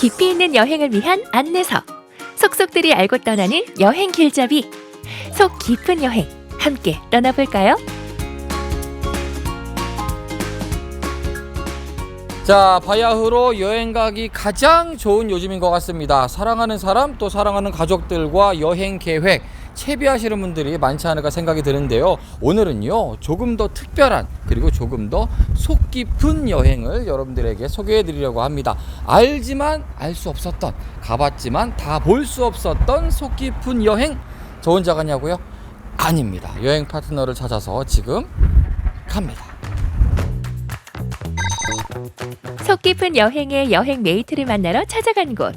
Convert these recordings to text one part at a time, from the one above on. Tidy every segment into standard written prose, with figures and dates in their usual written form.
깊이 있는 여행을 위한 안내서, 속속들이 알고 떠나는 여행 길잡이, 속 깊은 여행 함께 떠나볼까요? 자, 바야흐로 여행 가기 가장 좋은 요즘인 것 같습니다. 사랑하는 사람, 또 사랑하는 가족들과 여행 계획 채비하시는 분들이 많지 않을까 생각이 드는데요. 오늘은요, 조금 더 특별한, 그리고 조금 더 속 깊은 여행을 여러분들에게 소개해 드리려고 합니다. 알지만 알 수 없었던, 가봤지만 다 볼 수 없었던 속 깊은 여행. 저 혼자 가냐고요? 아닙니다. 여행 파트너를 찾아서 지금 갑니다. 속 깊은 여행의 여행 메이트를 만나러 찾아간 곳.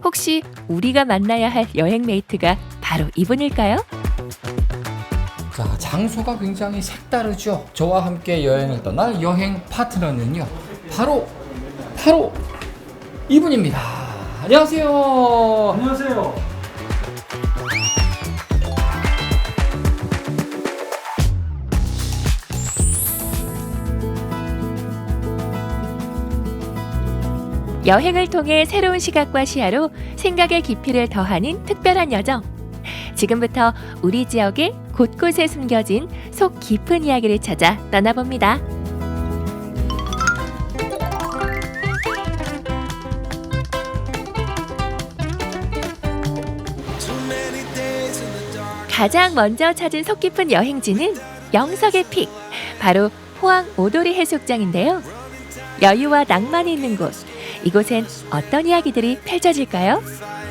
혹시 우리가 만나야 할 여행 메이트가 바로 이분일까요? 자, 장소가 굉장히 색다르죠. 저와 함께 여행을 떠날 여행 파트너는요, 바로 이분입니다. 안녕하세요. 안녕하세요. 여행을 통해 새로운 시각과 시야로 생각의 깊이를 더하는 특별한 여정. 지금부터 우리 지역의 곳곳에 숨겨진 속 깊은 이야기를 찾아 떠나봅니다. 가장 먼저 찾은 속 깊은 여행지는 영석의 픽, 바로 포항 오도리 해수욕장인데요. 여유와 낭만이 있는 곳, 이곳엔 어떤 이야기들이 펼쳐질까요?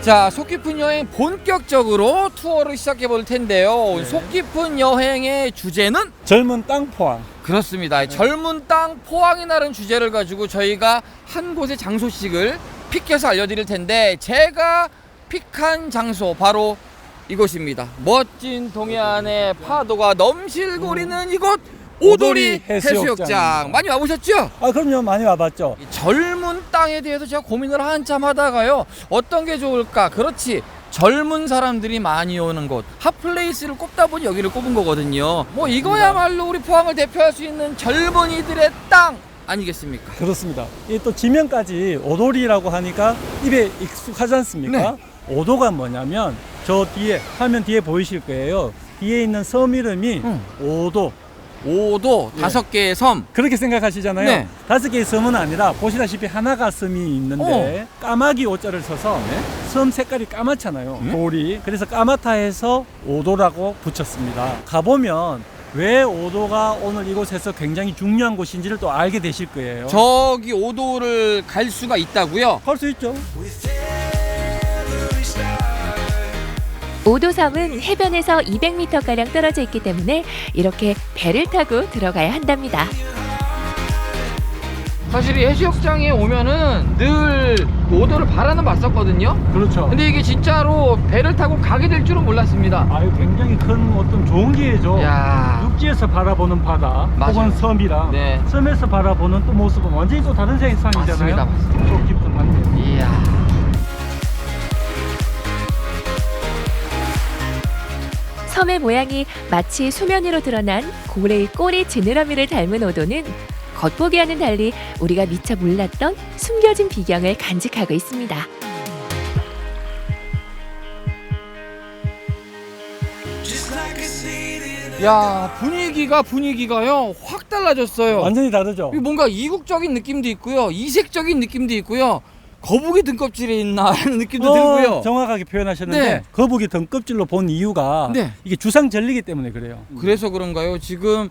자, 속 깊은 여행 본격적으로 투어를 시작해 볼 텐데요. 속 깊은 여행의 주제는 젊은 땅 포항. 그렇습니다. 젊은 땅 포항이라는 주제를 가지고 저희가 한 곳의 장소씩을 픽해서 알려드릴 텐데, 제가 픽한 장소 바로 이곳입니다. 멋진 동해안의 파도가 넘실거리는 이곳 오도리 해수욕장. 많이 와보셨죠? 아, 그럼요. 많이 와봤죠. 이 젊은 땅에 대해서 제가 고민을 한참 하다가요, 어떤 게 좋을까? 그렇지, 젊은 사람들이 많이 오는 곳, 핫플레이스를 꼽다 보니 여기를 꼽은 거거든요. 뭐 이거야말로 우리 포항을 대표할 수 있는 젊은이들의 땅 아니겠습니까? 그렇습니다. 이 또 지명까지 오도리라고 하니까 입에 익숙하지 않습니까? 네. 오도가 뭐냐면 저 뒤에, 화면 뒤에 보이실 거예요. 뒤에 있는 섬 이름이 오도. 오도, 예. 5개의 섬. 그렇게 생각하시잖아요. 네. 5개의 섬은 아니라 보시다시피 하나가 섬이 있는데 까마귀 오자를 써서 섬 색깔이 까맣잖아요. 돌이. 그래서 까맣다 해서 오도라고 붙였습니다. 가보면 왜 오도가 오늘 이곳에서 굉장히 중요한 곳인지를 또 알게 되실 거예요. 저기 오도를 갈 수가 있다고요? 갈 수 있죠. 오도섬은 해변에서 200m가량 떨어져 있기 때문에 이렇게 배를 타고 들어가야 한답니다. 사실 이 해수욕장에 오면은 늘 오도를 바라는 봤었거든요. 그렇죠. 근데 이게 진짜로 배를 타고 가게 될 줄은 몰랐습니다. 아유, 굉장히 큰 어떤 좋은 기회죠. 야, 육지에서 바라보는 바다, 맞아요. 혹은 섬이랑 네. 섬에서 바라보는 또 모습은 완전히 또 다른 세상이잖아요. 맞습니다. 속 깊은 환경. 이야. 섬의 모양이 마치 수면 위로 드러난 고래의 꼬리 지느러미를 닮은 오도는 겉보기와는 달리 우리가 미처 몰랐던 숨겨진 비경을 간직하고 있습니다. 야, 분위기가요 확 달라졌어요. 완전히 다르죠. 이거 뭔가 이국적인 느낌도 있고요, 이색적인 느낌도 있고요, 거북이 등껍질에 있나 하는 느낌도 들고요. 정확하게 표현하셨는데 네. 거북이 등껍질로 본 이유가 네. 이게 주상절리기 때문에 그래요. 그래서 그런가요? 지금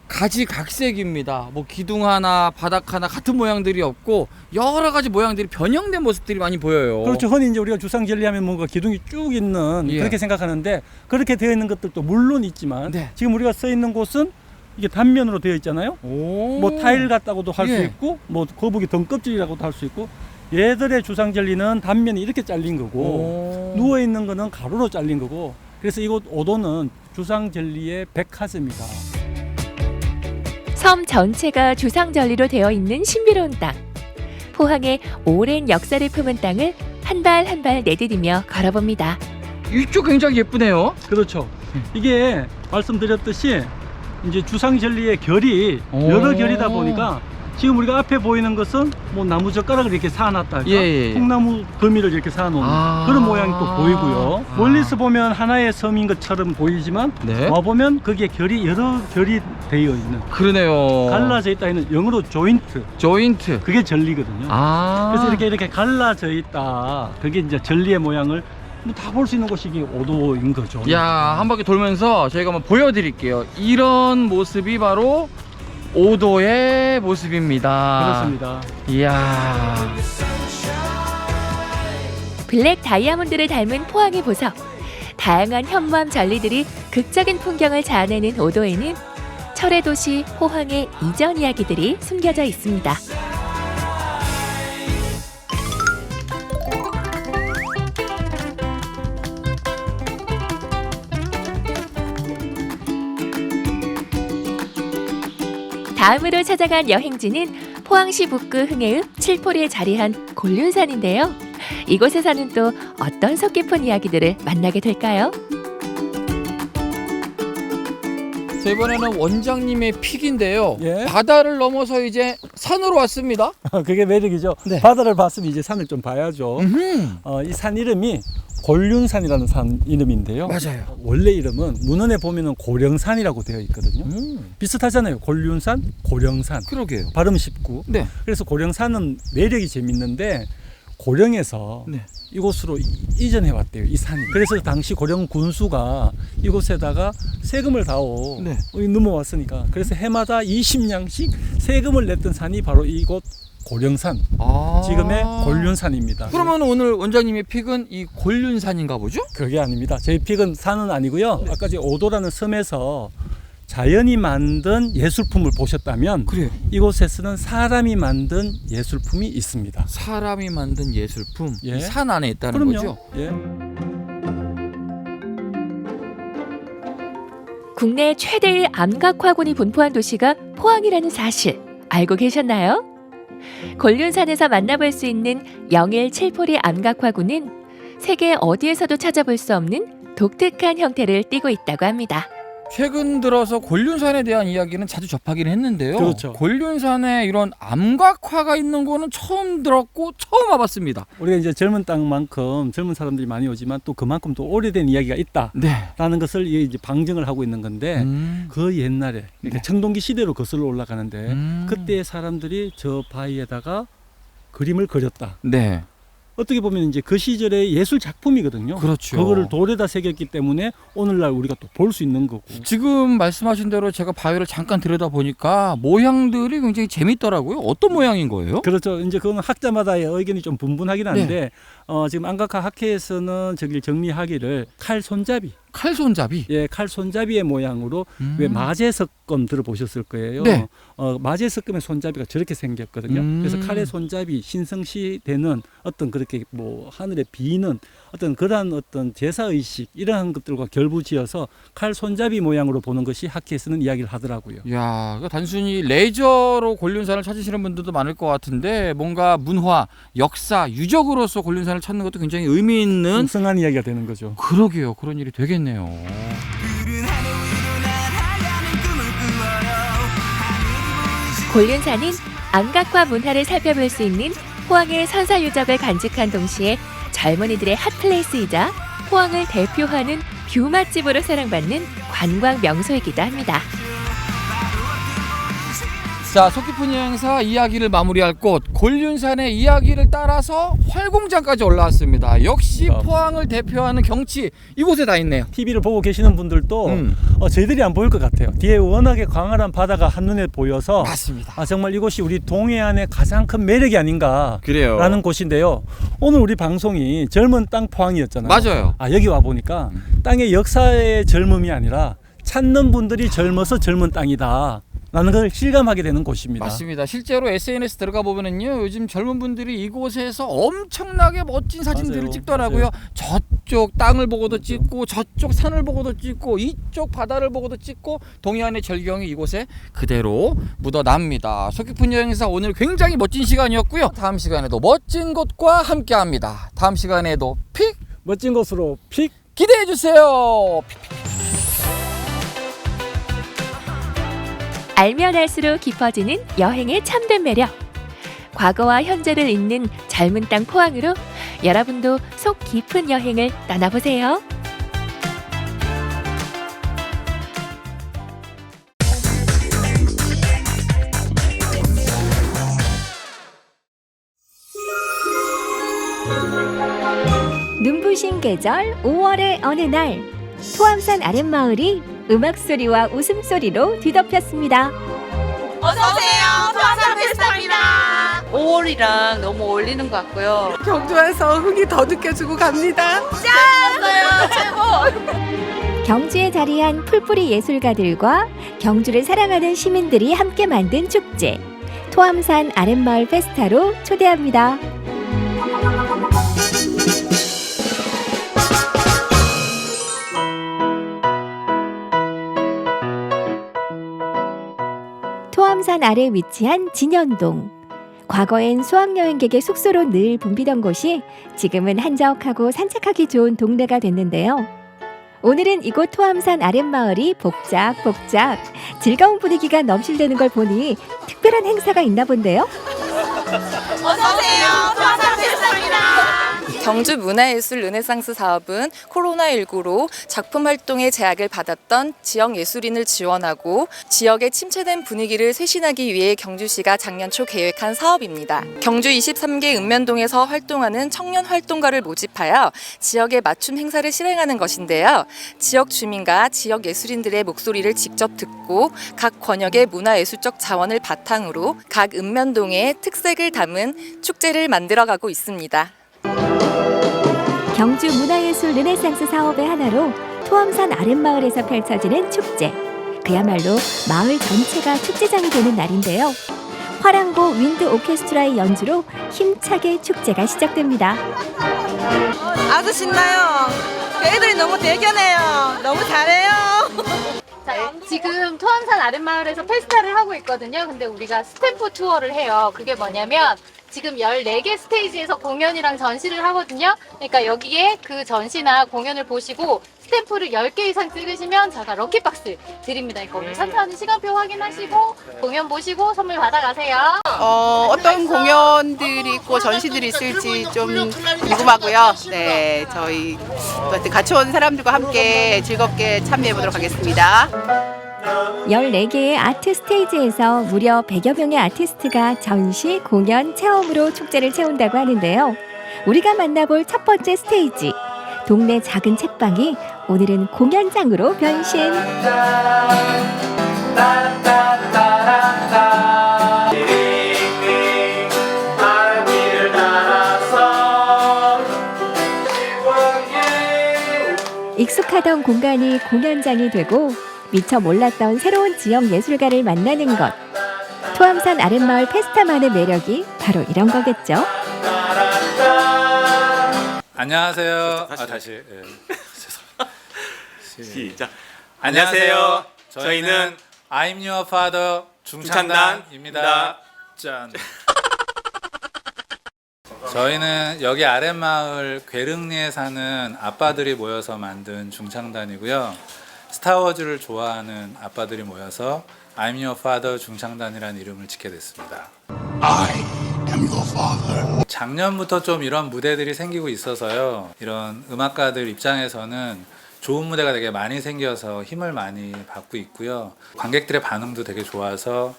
가지각색입니다. 뭐 기둥 하나, 바닥 하나 같은 모양들이 없고 여러 가지 모양들이 변형된 모습들이 많이 보여요. 그렇죠. 흔히 이제 우리가 주상절리 하면 뭔가 기둥이 쭉 있는 예. 그렇게 생각하는데, 그렇게 되어 있는 것들도 물론 있지만 네. 지금 우리가 서 있는 곳은 이게 단면으로 되어 있잖아요. 오. 뭐 타일 같다고도 할 수 예. 있고, 뭐 거북이 등껍질이라고도 할 수 있고, 얘들의 주상절리는 단면이 이렇게 잘린 거고, 오. 누워 있는 거는 가로로 잘린 거고, 그래서 이곳 오도는 주상절리의 백화점이다. 섬 전체가 주상절리로 되어 있는 신비로운 땅. 포항의 오랜 역사를 품은 땅을 한 발 한 발 내디디며 걸어봅니다. 이쪽 굉장히 예쁘네요. 그렇죠. 이게 말씀드렸듯이 이제 주상절리의 결이 오. 여러 결이다 보니까 지금 우리가 앞에 보이는 것은 뭐 나무 젓가락을 이렇게 쌓아놨다 할까? 예. 통나무 더미를 이렇게 쌓아놓은 그런 모양이 또 보이고요. 멀리서 보면 하나의 섬인 것처럼 보이지만 네. 와 보면 거기에 결이 여러 결이 되어 있는 그러네요. 갈라져 있다 하는 영어로 조인트, 조인트. 그게 전리거든요. 그래서 이렇게 갈라져 있다. 그게 이제 전리의 모양을 다 볼 수 있는 곳이 이게 오도인 거죠. 야, 한 바퀴 돌면서 저희가 한번 보여드릴게요. 이런 모습이 바로 오도의 모습입니다. 그렇습니다. 이야. 블랙 다이아몬드를 닮은 포항의 보석. 다양한 현무암 전리들이 극적인 풍경을 자아내는 오도에는 철의 도시 포항의 이전 이야기들이 숨겨져 있습니다. 다음으로 찾아간 여행지는 포항시 북구 흥해읍 칠포리에 자리한 곤륜산인데요. 이곳에서는 또 어떤 속 깊은 이야기들을 만나게 될까요? 자, 이번에는 원장님의 픽인데요. 예. 바다를 넘어서 이제 산으로 왔습니다. 그게 매력이죠. 네. 바다를 봤으면 이제 산을 좀 봐야죠. 이 산 이름이 곤륜산이라는 산 이름인데요. 맞아요. 원래 이름은 문헌에 보면은 고령산이라고 되어 있거든요. 비슷하잖아요. 곤륜산, 고령산. 그러게요. 발음 쉽고. 네. 그래서 고령산은 매력이 재밌는데 고령에서 네. 이곳으로 이전해 왔대요. 이 산이. 그래서 당시 고령 군수가 이곳에다가 세금을 다오 네. 넘어왔으니까 그래서 해마다 20냥씩 세금을 냈던 산이 바로 이곳 고령산. 지금의 곤륜산입니다. 그러면 오늘 원장님의 픽은 이 곤륜산인가 보죠? 그게 아닙니다. 저희 픽은 산은 아니고요. 아까 제 오도라는 섬에서 자연이 만든 예술품을 보셨다면 그래요. 이곳에서는 사람이 만든 예술품이 있습니다. 사람이 만든 예술품. 예. 이 산 안에 있다는 그럼요. 거죠? 예. 국내 최대의 암각화군이 분포한 도시가 포항이라는 사실 알고 계셨나요? 곤륜산에서 만나볼 수 있는 영일 칠포리 암각화군은 세계 어디에서도 찾아볼 수 없는 독특한 형태를 띠고 있다고 합니다. 최근 들어서 곤륜산에 대한 이야기는 자주 접하긴 했는데요. 그렇죠. 곤륜산에 이런 암각화가 있는 거는 처음 들었고 처음 와봤습니다. 우리가 이제 젊은 땅만큼 젊은 사람들이 많이 오지만 또 그만큼 또 오래된 이야기가 있다라는 네. 것을 이제 방증을 하고 있는 건데 그 옛날에 그러니까 네. 청동기 시대로 거슬러 올라가는데 그때 사람들이 저 바위에다가 그림을 그렸다. 네. 어떻게 보면 이제 그 시절의 예술 작품이거든요. 그렇죠. 그거를 돌에다 새겼기 때문에 오늘날 우리가 또 볼 수 있는 거고. 지금 말씀하신 대로 제가 바위를 잠깐 들여다보니까 모양들이 굉장히 재밌더라고요. 어떤 모양인 거예요? 그렇죠. 이제 그건 학자마다의 의견이 좀 분분하긴 한데 지금 안각화 학회에서는 저기를 정리하기를 칼 손잡이. 칼 손잡이. 예, 칼 손잡이의 모양으로 왜 마제석검 들어보셨을 거예요. 네. 마제석검의 손잡이가 저렇게 생겼거든요. 그래서 칼의 손잡이 신성시 되는 어떤 그렇게 뭐 하늘에 비는 어떤 그러한 어떤 제사 의식 이러한 것들과 결부지어서 칼 손잡이 모양으로 보는 것이 학회에서는 이야기를 하더라고요. 야, 이거 단순히 레저로 곤륜산을 찾으시는 분들도 많을 것 같은데 뭔가 문화, 역사, 유적으로서 곤륜산을 찾는 것도 굉장히 의미 있는 풍성한 이야기가 되는 거죠. 그러게요. 그런 일이 되겠네요. 곤륜산은 암각화 문화를 살펴볼 수 있는 포항의 선사 유적을 간직한 동시에 젊은이들의 핫플레이스이자 포항을 대표하는 뷰 맛집으로 사랑받는 관광 명소이기도 합니다. 자, 속 깊은 여행사 이야기를 마무리할 곳 곤륜산의 이야기를 따라서 활공장까지 올라왔습니다. 역시 포항을 대표하는 경치 이곳에 다 있네요. TV를 보고 계시는 분들도 저희들이 안 보일 것 같아요. 뒤에 워낙에 광활한 바다가 한눈에 보여서 맞습니다. 정말 이곳이 우리 동해안의 가장 큰 매력이 아닌가 그래요. 라는 곳인데요. 오늘 우리 방송이 젊은 땅 포항이었잖아요. 맞아요. 여기 와 보니까 땅의 역사의 젊음이 아니라 찾는 분들이 젊어서 젊은 땅이다 라는 걸 실감하게 되는 곳입니다. 맞습니다. 실제로 SNS 들어가 보면은요, 요즘 젊은 분들이 이곳에서 엄청나게 멋진 사진들을 맞아요. 찍더라고요. 맞아요. 저쪽 땅을 보고도 찍고, 저쪽 산을 보고도 찍고, 이쪽 바다를 보고도 찍고, 동해안의 절경이 이곳에 그대로 묻어납니다. 속 깊은 여행사 오늘 굉장히 멋진 시간이었고요. 다음 시간에도 멋진 곳과 함께합니다. 다음 시간에도 픽 멋진 곳으로 픽 기대해 주세요. 알면 알수록 깊어지는 여행의 참된 매력. 과거와 현재를 잇는 젊은 땅 포항으로 여러분도 속 깊은 여행을 떠나보세요. 눈부신 계절 5월의 어느 날 토암산 아랫마을이 음악소리와 웃음소리로 뒤덮였습니다. 어서오세요. 토암산 페스타입니다. 5월이랑 너무 어울리는 것 같고요. 경주 와서 흥이 더 느껴지고 갑니다. 경주에 자리한 풀뿌리 예술가들과 경주를 사랑하는 시민들이 함께 만든 축제 토암산 아랫마을 페스타로 초대합니다. 토암산 아래 위치한 진현동. 과거엔 수학여행객의 숙소로 늘 붐비던 곳이 지금은 한적하고 산책하기 좋은 동네가 됐는데요. 오늘은 이곳 토암산 아랫마을이 복작복작 즐거운 분위기가 넘실대는 걸 보니 특별한 행사가 있나 본데요. 어서오세요. 토암산 페스타입니다. 경주 문화예술 르네상스 사업은 코로나19로 작품 활동에 제약을 받았던 지역 예술인을 지원하고 지역의 침체된 분위기를 쇄신하기 위해 경주시가 작년 초 계획한 사업입니다. 경주 23개 읍면동에서 활동하는 청년 활동가를 모집하여 지역에 맞춤 행사를 실행하는 것인데요. 지역 주민과 지역 예술인들의 목소리를 직접 듣고 각 권역의 문화예술적 자원을 바탕으로 각 읍면동의 특색을 담은 축제를 만들어가고 있습니다. 경주 문화예술 르네상스 사업의 하나로 토암산 아랫마을에서 펼쳐지는 축제. 그야말로 마을 전체가 축제장이 되는 날인데요. 화랑고 윈드 오케스트라의 연주로 힘차게 축제가 시작됩니다. 아주 신나요. 애들이 너무 대견해요. 너무 잘해요. 자, 지금 토암산 아랫마을에서 페스타를 하고 있거든요. 근데 우리가 스탬프 투어를 해요. 그게 뭐냐면 지금 14개 스테이지에서 공연이랑 전시를 하거든요. 그러니까 여기에 그 전시나 공연을 보시고 스탬프를 10개 이상 찍으시면 제가 럭키박스 드립니다. 이거 오늘 천천히 시간표 확인하시고 공연 보시고 선물 받아가세요. 어떤 공연들이 있고 전시들이 있을지 좀 궁금하고요. 네, 저희 같이 온 사람들과 함께 즐겁게 참여해 보도록 하겠습니다. 14개의 아트 스테이지에서 무려 100여 명의 아티스트가 전시, 공연, 체험으로 축제를 채운다고 하는데요. 우리가 만나볼 첫 번째 스테이지, 동네 작은 책방이 오늘은 공연장으로 변신. 익숙하던 공간이 공연장이 되고 미처 몰랐던 새로운 지역 예술가를 만나는 것. 토암산 아랫마을 페스타만의 매력이 바로 이런 거겠죠. 안녕하세요. 다시. 예. 시작. 안녕하세요. 저희는 I'm Your Father 중창단입니다. 짠. 저희는 여기 아랫마을 괴릉리에 사는 아빠들이 모여서 만든 중창단이고요. 스타워즈를 좋아하는 아빠들이 모여서 I'm Your Father 중창단이라는 이름을 짓게 됐습니다. I am your father. 작년부터 좀 이런 무대들이 생기고 있어서요. 이런 음악가들 입장에서는 좋은 무대가 되게 많이 생겨서 힘을 많이 받고 있고요. 관객들의 반응도 되게 좋아서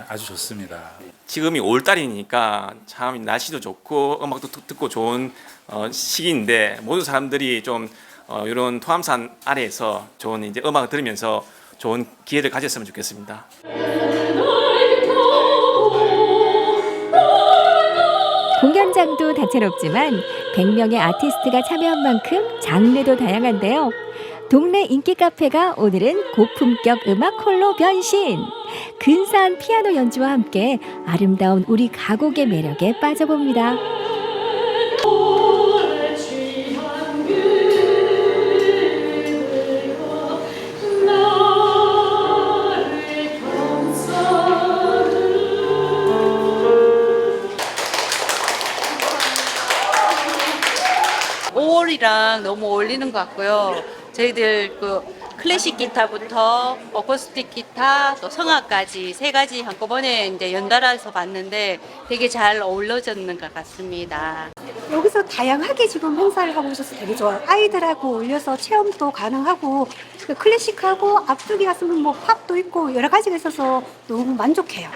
아주 좋습니다. 지금이 5월달이니까 참 날씨도 좋고 음악도 듣고 좋은 시기인데 모든 사람들이 좀 이런 토암산 아래에서 좋은 이제 음악을 들으면서 좋은 기회를 가졌으면 좋겠습니다. 공연장도 다채롭지만 100명의 아티스트가 참여한 만큼 장르도 다양한데요. 동네 인기 카페가 오늘은 고품격 음악 홀로 변신. 근사한 피아노 연주와 함께 아름다운 우리 가곡의 매력에 빠져봅니다. 랑 너무 어울리는 것 같고요. 저희들 클래식 기타부터 어쿠스틱 기타 또 성악까지 세 가지 한꺼번에 이제 연달아서 봤는데 되게 잘 어우러졌는 것 같습니다. 여기서 다양하게 지금 행사를 하고 있어서 되게 좋아요. 아이들하고 올려서 체험도 가능하고 클래식하고 앞쪽에 갔으면 뭐 팝도 있고 여러 가지가 있어서 너무 만족해요.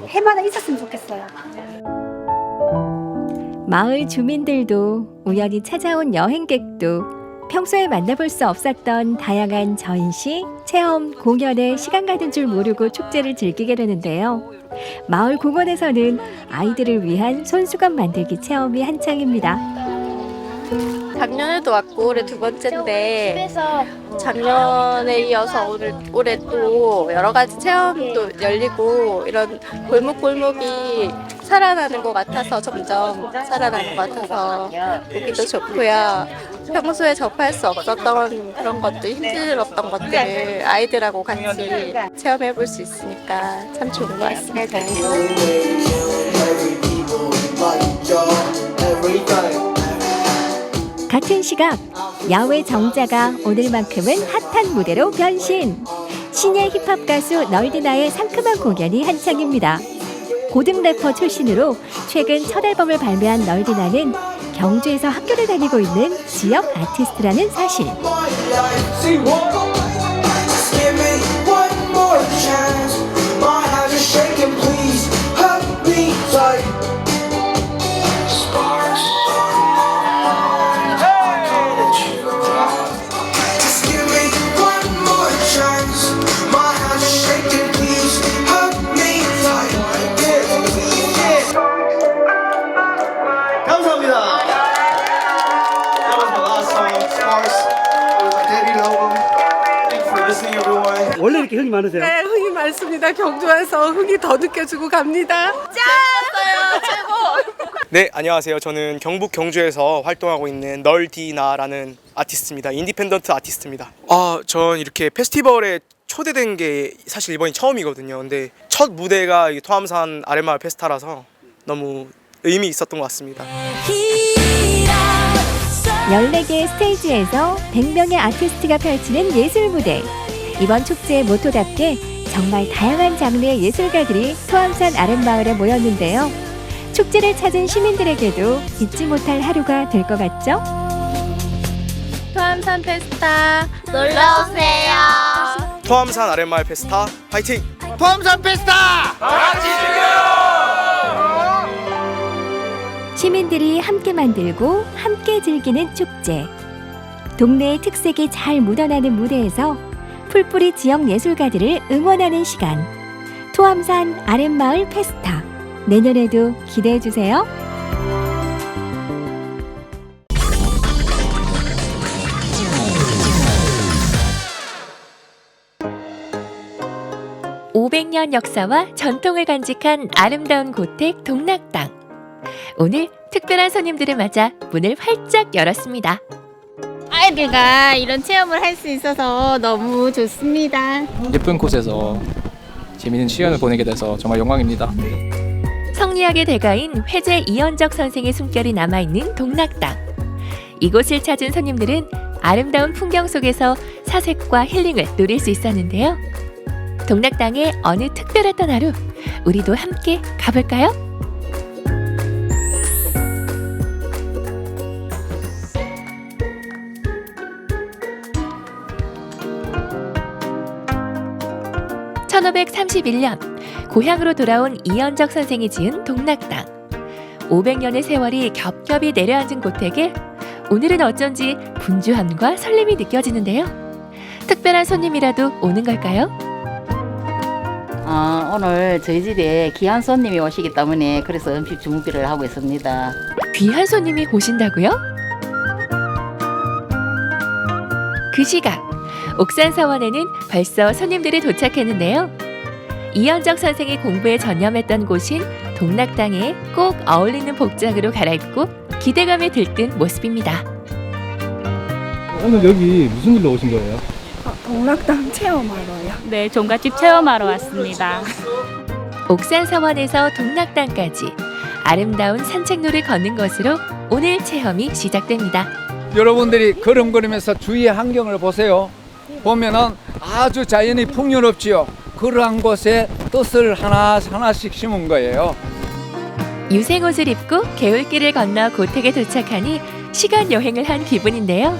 해마다 있었으면 좋겠어요. 마을 주민들도 우연히 찾아온 여행객도 평소에 만나볼 수 없었던 다양한 전시, 체험, 공연에 시간 가는 줄 모르고 축제를 즐기게 되는데요. 마을 공원에서는 아이들을 위한 손수건 만들기 체험이 한창입니다. 작년에도 왔고 올해 두 번째인데 작년에 이어서 올해 또 여러 가지 체험도 열리고 이런 골목골목이 살아나는 것 같아서 점점 살아나는 것 같아서 보기도 좋고요. 평소에 접할 수 없었던 그런 것들, 힘들었던 것들을 아이들하고 같이 체험해 볼 수 있으니까 참 좋은 것 같습니다. 같은 시각 야외 정자가 오늘만큼은 핫한 무대로 변신. 신예 힙합 가수 널디나의 상큼한 공연이 한창입니다. 고등 래퍼 출신으로 최근 첫 앨범을 발매한 널디나는 경주에서 학교를 다니고 있는 지역 아티스트라는 사실. 원래 이렇게 흥이 많으세요? 네, 흥이 많습니다. 경주에서 흥이 더 느껴지고 갑니다. 네, 안녕하세요. 저는 경북 경주에서 활동하고 있는 널디나라는 아티스트입니다. 인디펜던트 아티스트입니다. 전 이렇게 페스티벌에 초대된 게 사실 이번이 처음이거든요. 근데 첫 무대가 이 토암산 아랫마을 페스타라서 너무 의미 있었던 것 같습니다. 14개의 스테이지에서 100명의 아티스트가 펼치는 예술 무대. 이번 축제의 모토답게 정말 다양한 장르의 예술가들이 토암산 아랫마을에 모였는데요. 축제를 찾은 시민들에게도 잊지 못할 하루가 될 것 같죠? 토암산 페스타 놀러오세요. 토암산 아랫마을 페스타 화이팅! 토암산 페스타 같이 즐겨요. 시민들이 함께 만들고 함께 즐기는 축제. 동네의 특색이 잘 묻어나는 무대에서 풀뿌리 지역 예술가들을 응원하는 시간. 토암산 아랫마을 페스타. 내년에도 기대해 주세요. (500년) 역사와 전통을 간직한 아름다운 고택 동락당. 오늘 특별한 손님들을 맞아 문을 활짝 열었습니다. 아이들과 이런 체험을 할 수 있어서 너무 좋습니다. 예쁜 곳에서 재미있는 시간을 보내게 돼서 정말 영광입니다. 성리학의 대가인 회제 이현적 선생의 숨결이 남아있는 동락당. 이곳을 찾은 손님들은 아름다운 풍경 속에서 사색과 힐링을 누릴 수 있었는데요. 동락당의 어느 특별했던 하루, 우리도 함께 가볼까요? (1531년) 고향으로 돌아온 이현적 선생이 지은 동락당. 500년의 세월이 겹겹이 내려앉은 고택에 오늘은 어쩐지 분주함과 설렘이 느껴지는데요. 특별한 손님이라도 오는 걸까요? 오늘 저희 집에 귀한 손님이 오시기 때문에 그래서 음식 준비를 하고 있습니다. 귀한 손님이 오신다고요? 그 시각 옥산서원에는 벌써 손님들이 도착했는데요. 이현적 선생이 공부에 전념했던 곳인 동락당에 꼭 어울리는 복장으로 갈아입고 기대감에 들뜬 모습입니다. 오늘 여기 무슨 일로 오신 거예요? 동락당 체험하러요. 네, 종갓집 체험하러 왔습니다. 옥산서원에서 동락당까지 아름다운 산책로를 걷는 것으로 오늘 체험이 시작됩니다. 여러분들이 걸음걸으면서 주위의 환경을 보세요. 보면은 아주 자연이 풍요롭지요. 그러한 곳에 뜻을 하나씩 심은 거예요. 유생옷을 입고 개울길을 건너 고택에 도착하니 시간 여행을 한 기분인데요.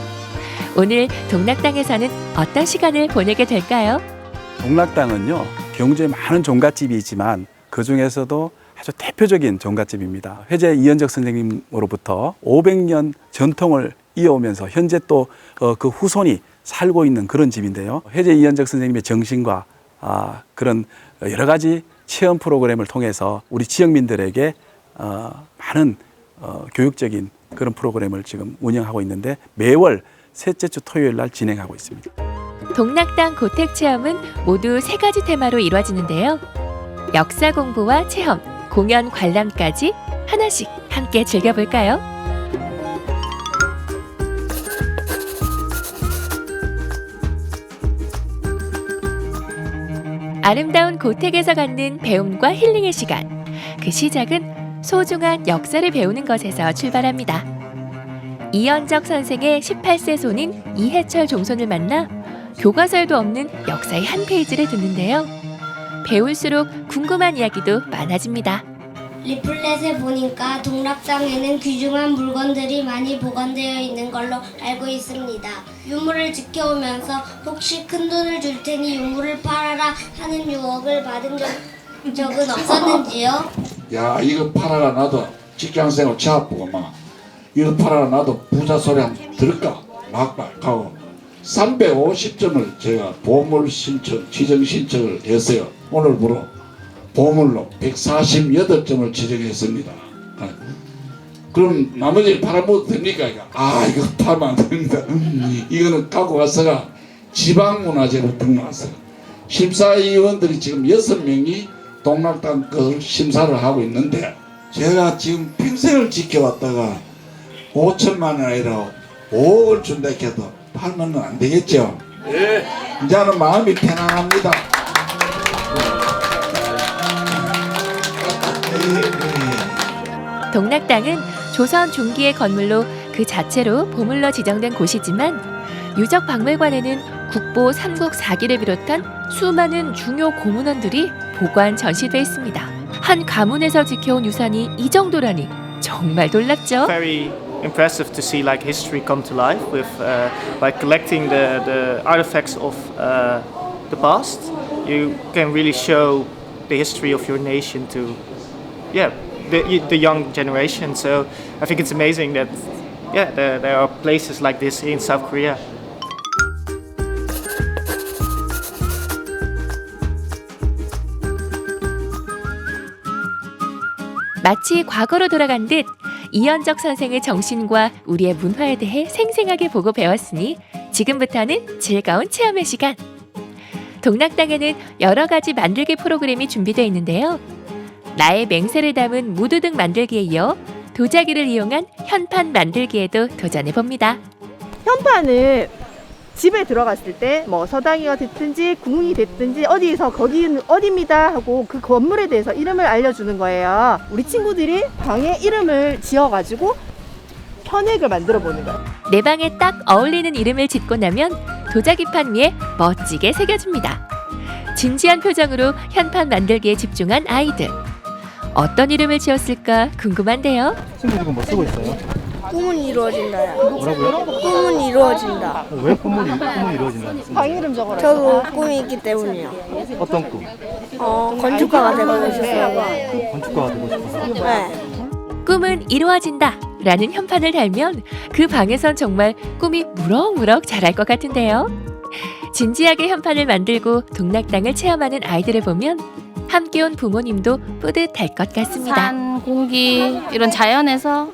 오늘 동락당에서는 어떤 시간을 보내게 될까요? 동락당은요, 경주에 많은 종갓집이 있지만 그 중에서도 아주 대표적인 종갓집입니다. 회재 이현적 선생님으로부터 500년 전통을 이어오면서 현재 또 그 후손이 살고 있는 그런 집인데요. 회재 이현적 선생님의 정신과 그런 여러 가지 체험 프로그램을 통해서 우리 지역민들에게 많은 교육적인 그런 프로그램을 지금 운영하고 있는데 매월 셋째 주 토요일 날 진행하고 있습니다. 동락당 고택 체험은 모두 3가지 테마로 이루어지는데요. 역사 공부와 체험, 공연 관람까지 하나씩 함께 즐겨볼까요? 아름다운 고택에서 갖는 배움과 힐링의 시간. 그 시작은 소중한 역사를 배우는 것에서 출발합니다. 이현적 선생의 18세 손인 이해철 종손을 만나 교과서에도 없는 역사의 한 페이지를 듣는데요. 배울수록 궁금한 이야기도 많아집니다. 리플렛에 보니까 동락당에는 귀중한 물건들이 많이 보관되어 있는 걸로 알고 있습니다. 유물을 지켜오면서 혹시 큰 돈을 줄 테니 유물을 팔아라 하는 유혹을 받은 적은 없었는지요? 야, 이거 팔아라 나도 직장생활 취업보고 막 이거 팔아라 나도 부자 소리 한번 들을까? 막 가고 350점을 제가 보물 신청, 지정 신청을 했어요. 오늘부로 보물로 148점을 지정했습니다. 그럼 나머지를 팔아먹어도 됩니까? 이거 팔면 안 됩니다. 이거는 갖고 가서가 지방문화재로 등록했어요. 심사위원들이 지금 6명이 동락당 것을 심사를 하고 있는데 제가 지금 평생을 지켜왔다가 5천만 원 아니라 5억을 준다 해도 팔면 안 되겠죠? 네. 이제는 마음이 편안합니다. 동락당은 조선 중기의 건물로 그 자체로 보물로 지정된 곳이지만 유적 박물관에는 국보 3국 4기를 비롯한 수많은 중요 고문원들이 보관 전시돼 있습니다. 한 가문에서 지켜온 유산이 이 정도라니 정말 놀랍죠? Very impressive to see like history come to life with by collecting the artifacts of the past. You can really show the history of your nation to the young generation. So I think it's amazing that there are places like this in South Korea. 마치 과거로 돌아간 듯 이현적 선생의 정신과 우리의 문화에 대해 생생하게 보고 배웠으니 지금부터는 즐거운 체험의 시간. 동락당에는 여러 가지 만들기 프로그램이 준비되어 있는데요. 나의 맹세를 담은 무드 등 만들기에 이어 도자기를 이용한 현판 만들기에도 도전해봅니다. 현판은 집에 들어갔을 때 뭐 서당이가 됐든지 궁이 됐든지 어디서 거기는 어디입니다 하고 그 건물에 대해서 이름을 알려주는 거예요. 우리 친구들이 방에 이름을 지어가지고 현액을 만들어 보는 거예요. 내 방에 딱 어울리는 이름을 짓고 나면 도자기판 위에 멋지게 새겨줍니다. 진지한 표정으로 현판 만들기에 집중한 아이들. 어떤 이름을 지었을까 궁금한데요. 친구 지금 뭐 쓰고 있어요? 꿈은 이루어진다요. 뭐라고요? 꿈은 이루어진다. 왜 꿈이 이루어진다? 방 이름 적어라. 저도 꿈이 있기 때문이요. 어떤 꿈? 건축가가 되고 싶어요. 건축가가 되고 싶어서. 네. 꿈은 이루어진다 라는 현판을 달면 그 방에선 정말 꿈이 무럭무럭 자랄 것 같은데요. 진지하게 현판을 만들고 동락당을 체험하는 아이들을 보면 함께 온 부모님도 뿌듯할 것 같습니다. 산, 공기, 이런 자연에서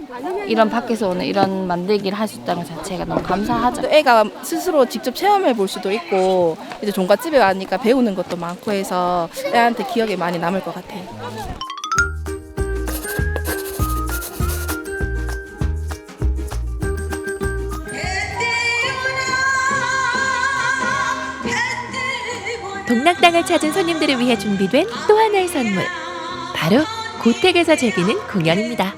이런 밖에서 오는 이런 만들기를 할 수 있다는 것 자체가 너무 감사하죠. 애가 스스로 직접 체험해 볼 수도 있고 이제 종갓집에 가니까 배우는 것도 많고 해서 애한테 기억에 많이 남을 것 같아요. 동락당을 찾은 손님들을 위해 준비된 또 하나의 선물. 바로 고택에서 즐기는 공연입니다.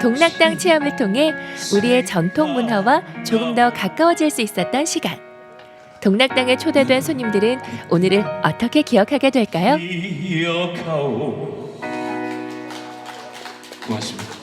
동락당 체험을 통해 우리의 전통 문화와 조금 더 가까워질 수 있었던 시간. 동락당에 초대된 손님들은 오늘을 어떻게 기억하게 될까요? 고맙습니다.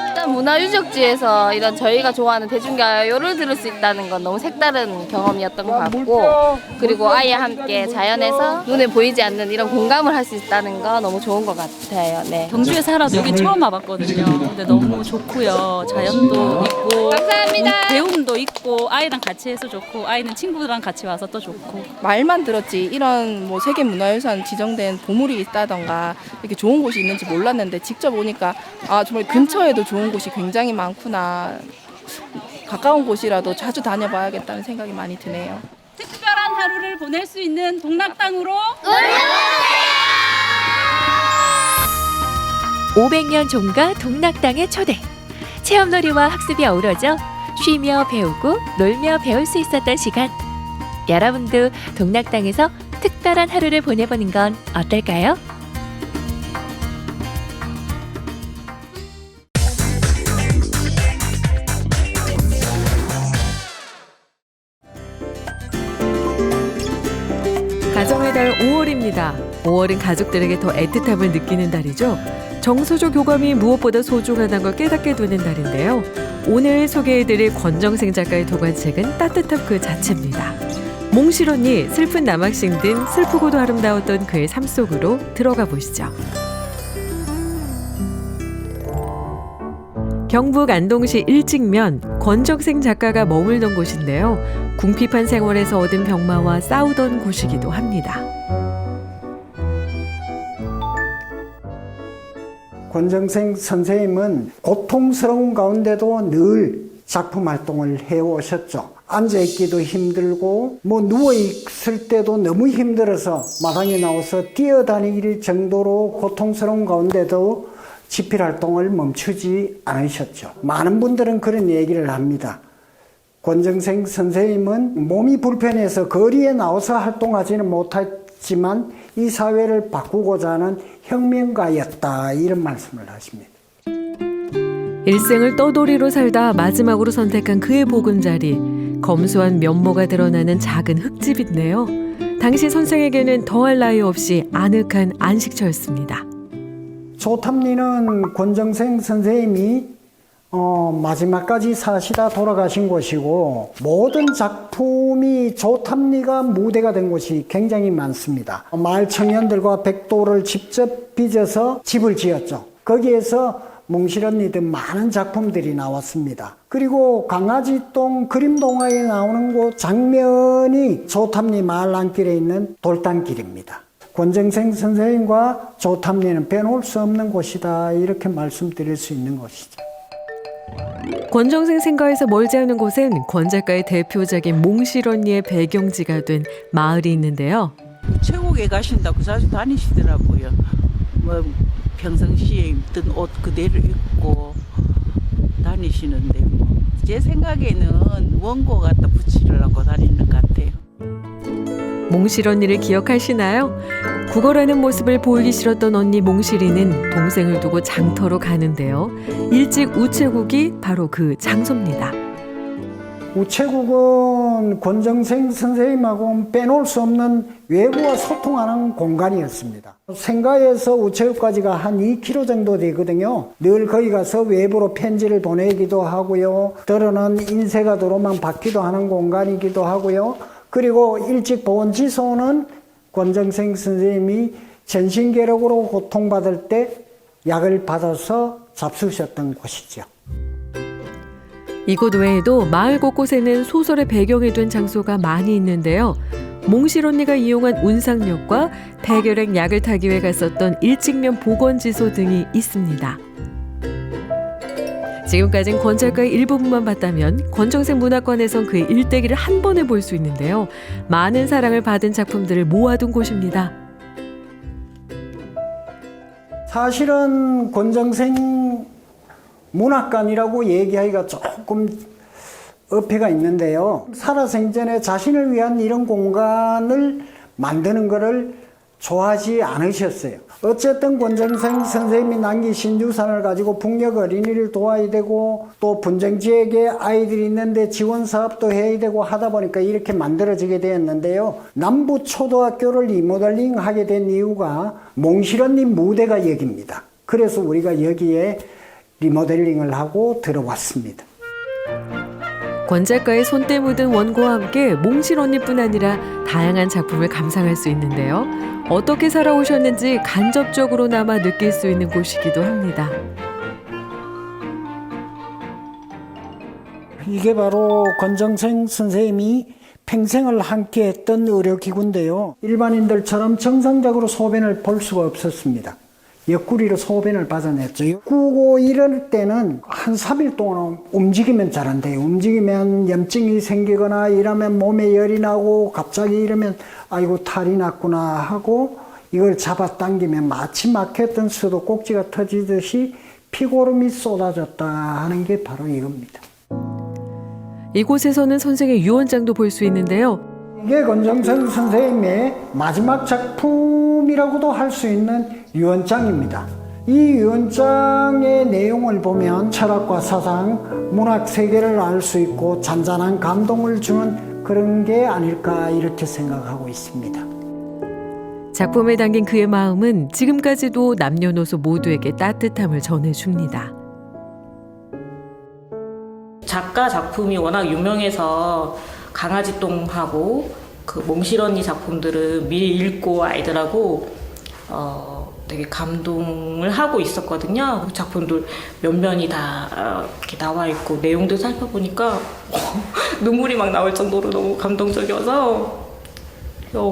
일단 문화유적지에서 이런 저희가 좋아하는 대중가요를 들을 수 있다는 건 너무 색다른 경험이었던 것 같고, 그리고 아이와 함께 자연에서 눈에 보이지 않는 이런 공감을 할 수 있다는 거 너무 좋은 것 같아요. 네. 경주에 살아도 여기 처음 와봤거든요. 근데 너무 좋고요. 자연도 있고, 감사합니다. 배움도 있고, 아이랑 같이 해서 좋고, 아이는 친구들랑 같이 와서 또 좋고. 말만 들었지 이런 뭐 세계문화유산 지정된 보물이 있다던가 이렇게 좋은 곳이 있는지 몰랐는데 직접 오니까 아 정말 근처에도 좋은 곳이 굉장히 많구나. 가까운 곳이라도 자주 다녀봐야겠다는 생각이 많이 드네요. 특별한 하루를 보낼 수 있는 동락당으로 500년 종가 동락당의 초대. 체험놀이와 학습이 어우러져 쉬며 배우고 놀며 배울 수 있었던 시간. 여러분도 동락당에서 특별한 하루를 보내보는 건 어떨까요? 가정의 달 5월입니다. 5월은 가족들에게 더 애틋함을 느끼는 달이죠. 정서적 교감이 무엇보다 소중하다는 걸 깨닫게 되는 달인데요. 오늘 소개해드릴 권정생 작가의 도관책은 따뜻함 그 자체입니다. 몽실언니, 슬픈 남학생 등 슬프고도 아름다웠던 그의 삶 속으로 들어가 보시죠. 경북 안동시 일직면 권정생 작가가 머물던 곳인데요. 궁핍한 생활에서 얻은 병마와 싸우던 곳이기도 합니다. 권정생 선생님은 고통스러운 가운데도 늘 작품 활동을 해오셨죠. 앉아있기도 힘들고 누워있을 때도 너무 힘들어서 마당에 나와서 뛰어다니길 정도로 고통스러운 가운데도 집필 활동을 멈추지 않으셨죠. 많은 분들은 그런 얘기를 합니다. 권정생 선생님은 몸이 불편해서 거리에 나와서 활동하지는 못했지만 이 사회를 바꾸고자 하는 혁명가였다, 이런 말씀을 하십니다. 일생을 떠돌이로 살다 마지막으로 선택한 그의 보금자리, 검소한 면모가 드러나는 작은 흙집인데요. 당시 선생에게는 더할 나위 없이 아늑한 안식처였습니다. 조탐리는 권정생 선생님이 마지막까지 사시다 돌아가신 곳이고, 모든 작품이 조탐리가 무대가 된 곳이 굉장히 많습니다. 마을 청년들과 백도를 직접 빚어서 집을 지었죠. 거기에서 몽실언니 등 많은 작품들이 나왔습니다. 그리고 강아지똥 그림동화에 나오는 곳 장면이 조탐리 마을 안길에 있는 돌담길입니다. 권정생 선생님과 조탐리는 빼놓을 수 없는 곳이다, 이렇게 말씀드릴 수 있는 곳이죠. 권정생 생가에서 멀지 않은 곳엔 권 작가의 대표작인 몽실언니의 배경지가 된 마을이 있는데요. 최고에 가신다고 자주 다니시더라고요. 평상시에 입던 옷 그대로 입고 다니시는데 제 생각에는 원고 갖다 붙이려고 다니는 것 같아요. 몽실언니를 기억하시나요? 구걸하는 모습을 보이기 싫었던 언니 몽실이는 동생을 두고 장터로 가는데요. 일찍 우체국이 바로 그 장소입니다. 우체국은 권정생 선생님하고 빼놓을 수 없는 외부와 소통하는 공간이었습니다. 생가에서 우체국까지가 한 2km 정도 되거든요. 늘 거기 가서 외부로 편지를 보내기도 하고요. 때로는 인쇄가도로만 받기도 하는 공간이기도 하고요. 그리고 일찍 보건지소는 권정생 선생님이 전신계력으로 고통받을 때 약을 받아서 잡수셨던 곳이죠. 이곳 외에도 마을 곳곳에는 소설의 배경이 된 장소가 많이 있는데요. 몽실언니가 이용한 운상역과 폐결핵 약을 타기 위해 갔었던 일직면 보건지소 등이 있습니다. 지금까지는 권 작가의 일부분만 봤다면 권정생 문화관에선 그의 일대기를 한 번에 볼 수 있는데요. 많은 사랑을 받은 작품들을 모아둔 곳입니다. 사실은 권정생 문학관이라고 얘기하기가 조금 어폐가 있는데요. 살아생전에 자신을 위한 이런 공간을 만드는 것을 좋아하지 않으셨어요. 어쨌든 권정생 선생님이 남기신 유산을 가지고 북녘 어린이를 도와야 되고 또 분쟁지역에 아이들이 있는데 지원 사업도 해야 되고 하다 보니까 이렇게 만들어지게 되었는데요. 남부 초등학교를 리모델링 하게 된 이유가 몽실언니 무대가 여기입니다. 그래서 우리가 여기에 리모델링을 하고 들어왔습니다. 권 작가의 손때 묻은 원고와 함께 몽실 언니뿐 아니라 다양한 작품을 감상할 수 있는데요. 어떻게 살아오셨는지 간접적으로나마 느낄 수 있는 곳이기도 합니다. 이게 바로 권정생 선생님이 평생을 함께했던 의료기구인데요. 일반인들처럼 정상적으로 소변을 볼 수가 없었습니다. 옆구리로 소변을 받아냈죠. 꾸고 이럴 때는 한 3일 동안 움직이면 잘 안 돼요. 움직이면 염증이 생기거나 이러면 몸에 열이 나고 갑자기 이러면 아이고 탈이 났구나 하고 이걸 잡아당기면 마치 막혔던 수도꼭지가 터지듯이 피고름이 쏟아졌다 하는 게 바로 이겁니다. 이곳에서는 선생의 유언장도 볼 수 있는데요. 이게 권정생 선생님의 마지막 작품이라고도 할 수 있는 유언장입니다. 이 유언장의 내용을 보면 철학과 사상, 문학 세계를 알 수 있고 잔잔한 감동을 주는 그런 게 아닐까 이렇게 생각하고 있습니다. 작품에 담긴 그의 마음은 지금까지도 남녀노소 모두에게 따뜻함을 전해줍니다. 작가 작품이 워낙 유명해서 강아지똥하고 그 몽실 언니 작품들은 미리 읽고 아이들하고 되게 감동을 하고 있었거든요. 그 작품들 몇 면이 다 이렇게 나와 있고 내용들 살펴보니까 눈물이 막 나올 정도로 너무 감동적이어서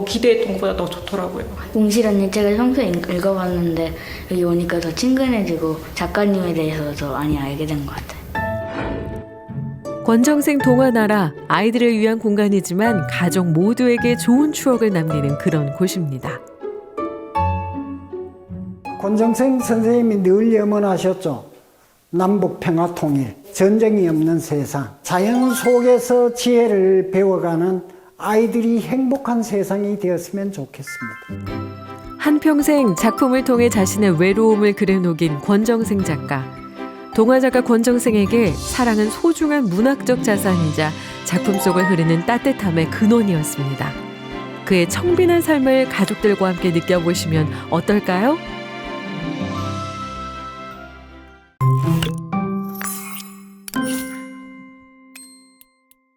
기대했던 것보다 더 좋더라고요. 몽실 언니 책을 평소에 읽어봤는데 여기 오니까 더 친근해지고 작가님에 대해서 더 많이 알게 된 것 같아요. 권정생 동화나라, 아이들을 위한 공간이지만 가족 모두에게 좋은 추억을 남기는 그런 곳입니다. 권정생 선생님이 늘 염원하셨죠. 남북 평화 통일, 전쟁이 없는 세상, 자연 속에서 지혜를 배워가는 아이들이 행복한 세상이 되었으면 좋겠습니다. 한평생 작품을 통해 자신의 외로움을 그려 녹인 권정생 작가. 동화작가 권정생에게 사랑은 소중한 문학적 자산이자 작품 속을 흐르는 따뜻함의 근원이었습니다. 그의 청빈한 삶을 가족들과 함께 느껴보시면 어떨까요?